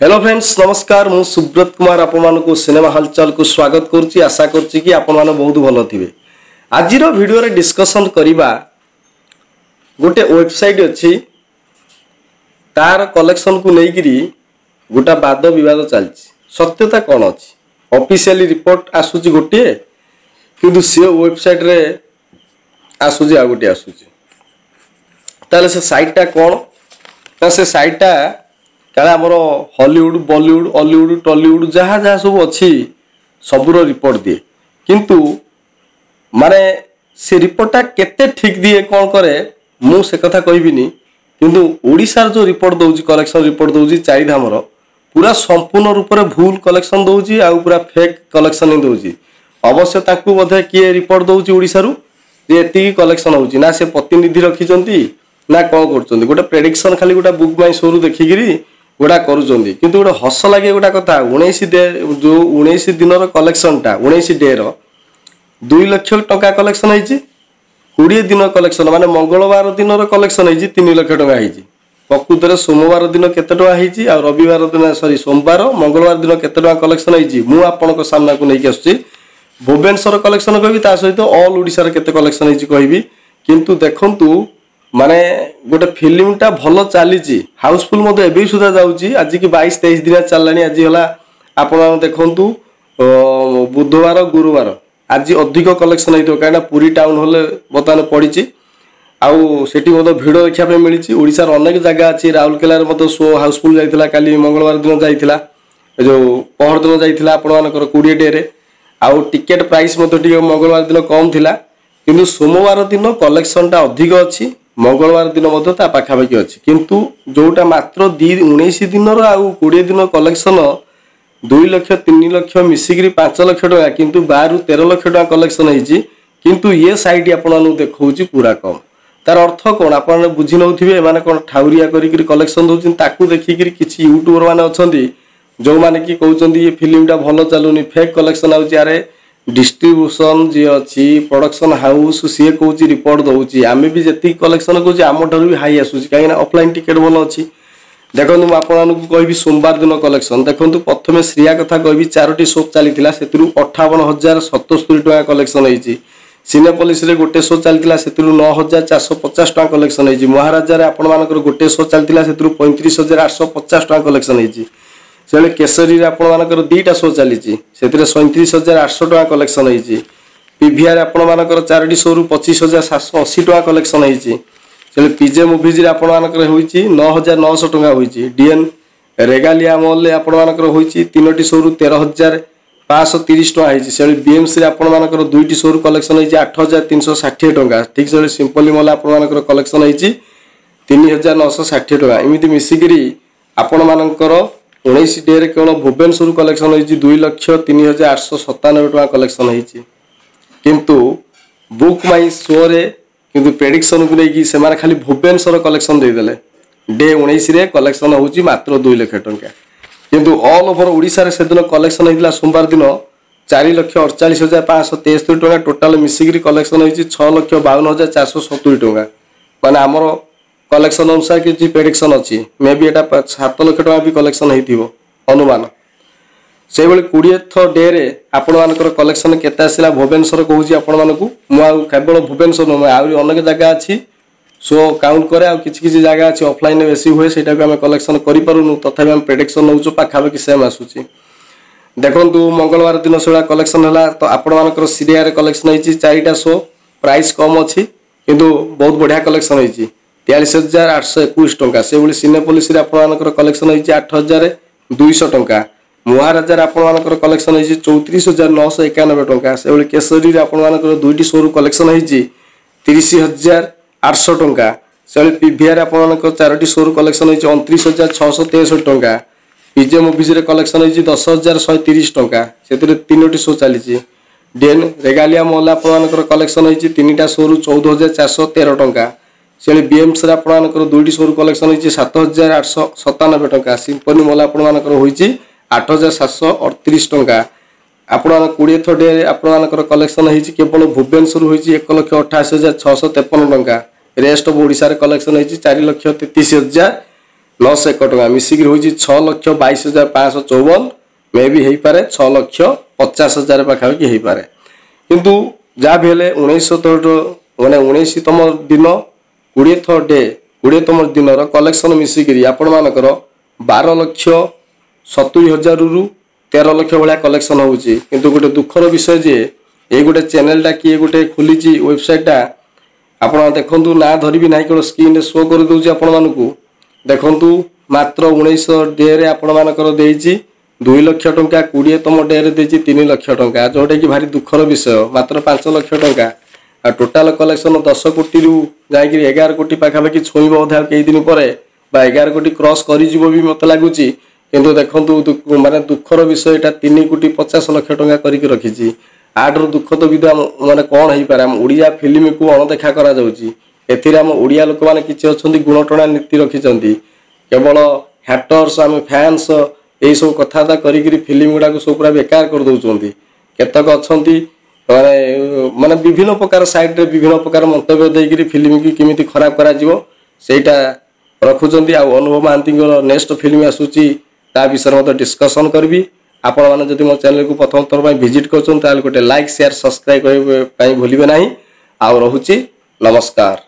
Hello friends नमस्कार मु सुब्रत कुमार आपण को सिनेमा हलचल को स्वागत करुच्ची आशा करुच्ची कि आपण माने बहुत भलो थिबे। आज वीडियो रे डिस्कशन करिबा गोटे वेबसाइट अछि तार कलेक्शन को लेकिरी गोटा वाद विवाद चलछि सत्यता कोन अछि ऑफिशियली रिपोर्ट आसुची गोटे किंतु से वेबसाइट रे आसुची आ गोटे आसुची ताले से साइटटा कोन ता से साइटटा क्या आमर हॉलीवुड बॉलीवुड हॉलीवुड टॉलीवुड जहाँ जहाँ सब अच्छी सबूर रिपोर्ट दिए किंतु माने से रिपोर्टा केते ठीक दिए कौन करे मु से कथा कहबिनी किंतु ओडिशार जो रिपोर्ट दउची कलेक्शन रिपोर्ट दउची चारिधामर पूरा संपूर्ण रूप से भूल कलेक्शन दउची आ पूरा फेक कलेक्शन ही दउची। अवश्य ताकू बोधे किए रिपोर्ट दउची ओडिशारू जे एतिकी कलेक्शन होउची ना से प्रतिनिधि रखिचंती ना कौन करचंती गोटे प्रेडिक्शन खाली गोटा बुक माई शोरू देखिकिरी गोटा करुचंती किंतु गोटे हस लगे गोटा कथा 19 डे जो 19 दिन कलेक्शनटा 19 डे रो 2 लाख टका कलेक्शन होइची 20 दिन कलेक्शन माने मंगलवार दिन कलेक्शन होइची 3 लाख टका होइची प्रकृत रे सोमवार दिन केते टका होइची आ रविवार दिन सॉरी सोमवार मंगलवार दिन केते टका कलेक्शन होइची मु आपनको सामना को नै के आछी भुवनेश्वर कलेक्शन कहबी ता सहित ऑल ओडिसा रे केते कलेक्शन होइची कहबी किंतु देखंतु माने गोटे फिल्मटा भल चली हाउसफुल एवं सुधा जाऊँगी आज की 22-23 दिन चललानी आज है आपण देखु बुधवार गुरुवार आज अधिक कलेक्शन होता कहीं पुरी टाउन हॉल बर्तमान पड़ी आउटी भिड़ देखा मिली ओडिशार अनेक जगह अच्छी राउरकेला शो हाउसफुल जाइला काली मंगलवार दिन जाइला जो पहर दिन जाइला आपण 20 डे रे आउ टिकेट प्राइस मंगलवार दिन कम थिला किंतु सोमवार दिन कलेक्शनटा अधिक अच्छी मंगलवार दिन पाखापाखि अच्छी किंतु जोटा मात्र 19 दिन आउ 20 दिन कलेक्शन 2 लाख 3 लाख मिसिक 5 लाख टका किंतु 12-13 लाख टका कलेक्शन होइची किंतु ये साइट आपन देखौची पूरा कम तार अर्थ कोन आपन बुझी नउथिबे माने कोन ठाउरिया करी कलेक्शन दउचिन ताकू देखिकरी किछि यूट्यूबर माने अछंती जो माने की कहउचंती ये फिल्मटा भलो चलुनी फेक कलेक्शन आउची अरे डिस्ट्रीब्यूशन जी अच्छी प्रोडक्शन हाउस सी कौच रिपोर्ट दौर आम भी जी कलेक्शन कौच आम ठार भी हाई आसूसी कहीं ऑफलाइन टिकेट भल अच्छी देखो मुझे कहि सोमवार दिन कलेक्शन देखो प्रथम श्रिया कथा कहि 4टी शो चली 58,077 टका कलेक्शन होती सिनेपोलिस रे गोटे शो चलता से 9,450 टका कलेक्शन होती महाराजा आपर गोटे शो चलता से 35,850 टका कलेक्शन होती से केसरी आपर दुईटा शो चली 37,800 टका कलेक्शन होती पीवीआर आपर 4टी शो 25,780 टका कलेक्शन होती से पीजे मुवीज आपर 9,900 टका होती डीएन रेगालिया मॉल आपर होती 3टी शो 13,530 टका होती से बीएमसी आपर 2टी शो कलेक्शन होती 8,360 टका ठीक से सिंपली मॉल आपर कलेक्शन होती 3,960 टका एमती मिसिकी आपण मानकर 19 डे रे केवल भुवनेश्वर कलेक्शन होती 2,03,897 टका कलेक्शन होती किंतु बुक माई शो रे किंतु प्रेडिक्शन को लेकिन से खाली भुवनेश्वर कलेक्शन देदेले डे 19 रे कलेक्शन होची मात्र 2 लाख टका किंतु ऑल ओवर ओडिशा रे सेदिन कलेक्शन होइला सोमवार दिन 4,48,573 टका टोटल मिसिकी कलेक्शन होती 6,52,470 टका माने हमर कलेक्शन अनुसार किसी प्रेडिक्शन अच्छी मे बी एटा 7 लाख टका भी कलेक्शन होइथिबो अनुमान से बेले 20th डे रे आपण मानकर कलेक्शन केते आसिला भुवनेश्वर कहूची आपण मानकू मु केवल भुवनेश्वर न आउरी अनेक जगह अच्छी सो काउंट करे आ किछि जगह अच्छी ऑफलाइन बेसी हुए सेटा को हम कलेक्शन करि पारुनु तथापि हम प्रेडिक्शन नउचो पाखापाखि सेम आसुची देखंतु मंगलवार दिन सेला कलेक्शन हला तो आपण मानकर सीरिया रे कलेक्शन होइची 4टा शो प्राइस कम अच्छी किंतु बहुत बढ़िया कलेक्शन होइची 43,821 टका से भली सिनेपोलिस रे आपर कलेक्शन होइची 8,200 टका महाराजा आपर कलेक्शन होइची 34,991 टका से भली केसरी रे आपर दुईटी शो कलेक्शन होइची 30,800 टका से भली पीवीआर आपर 4टी शो कलेक्शन होइची 29,663 टका पीजे मुवीज रे कलेक्शन होइची 10,130 टका से 3टी शो चली डीएन रेगालिया मॉल आपर कलेक्शन होइची 3टा शो 14,413 टका से बीएम्स आपर 2टी शो कलेक्शन होती 7,897 टका सिंपनी मॉल आपर होती 8,738 टका आपण 20th डे आपर कलेक्शन होती केवल भुवनेश्वर होती 1,88,653 टका रेस्ट ऑफ ओडिशा कलेक्शन होती 4,33,000 901 टका मिसिक होची 6,22,554 मे भी हेई पारे 6,50,000 पाखापाखि हेई पारे किंतु जहाँ भी हेले 19तम दिन 20तम दिन कलेक्शन मिसिक आपण मानकर 12,70,000 रु 13 लाख भाया कलेक्शन होची किंतु गोटे दुखर विषय जे ये गोटे चैनलटा किए गोटे खोली वेबसाइटा आपण देखंतु ना धरबी ना केवल स्क्रीन शो कर दउची आपण मानकू देखंतु मात्र 19 डे रे आपण मानकर देइची 2 लाख टंका 20तम डे रे देइची 3 लाख टंका जोटा कि भारी दुखर विषय मात्र 5 लाख टंका आ टोटाल कलेक्शन 10 कोटी रु जाई 11 कोटी पाखापाखि छुईब अधा कई दिन पर 11 कोटी क्रॉस करी जीवो भी मत लागुची किंतु देखंतु माने दुखर विषय एटा 3 कोटी 50 लाख टंका करिक रखिची आडर दुख तो विधा माने कौन हो पारे ओडिया फिल्म को अणदेखा करा जाउची एथिरे हम ओडिया लोक माने किछि अछंती गुणटणा नीति रखिचंती केवल हैटर्स आम फैंस यही सब कथा करी फिल्म गुड़ा को सब पूरा बेकार कर दउचंती केतक अछंती माने विभिन्न प्रकार साइड रे विभिन्न प्रकार मंतव्य देइकरी फिल्म की किमिति खराब करा जिवो सेटा रखुचंती आ अनुभव महांती नेक्स्ट फिल्म आसुची ता विषय में डिस्कशन करबी आपण माने जदि मो चैनल को प्रथम थर पर विजिट करछन ताल गोटे लाइक शेयर सब्सक्राइब करबे भूलिबे नाही आ रहुची नमस्कार।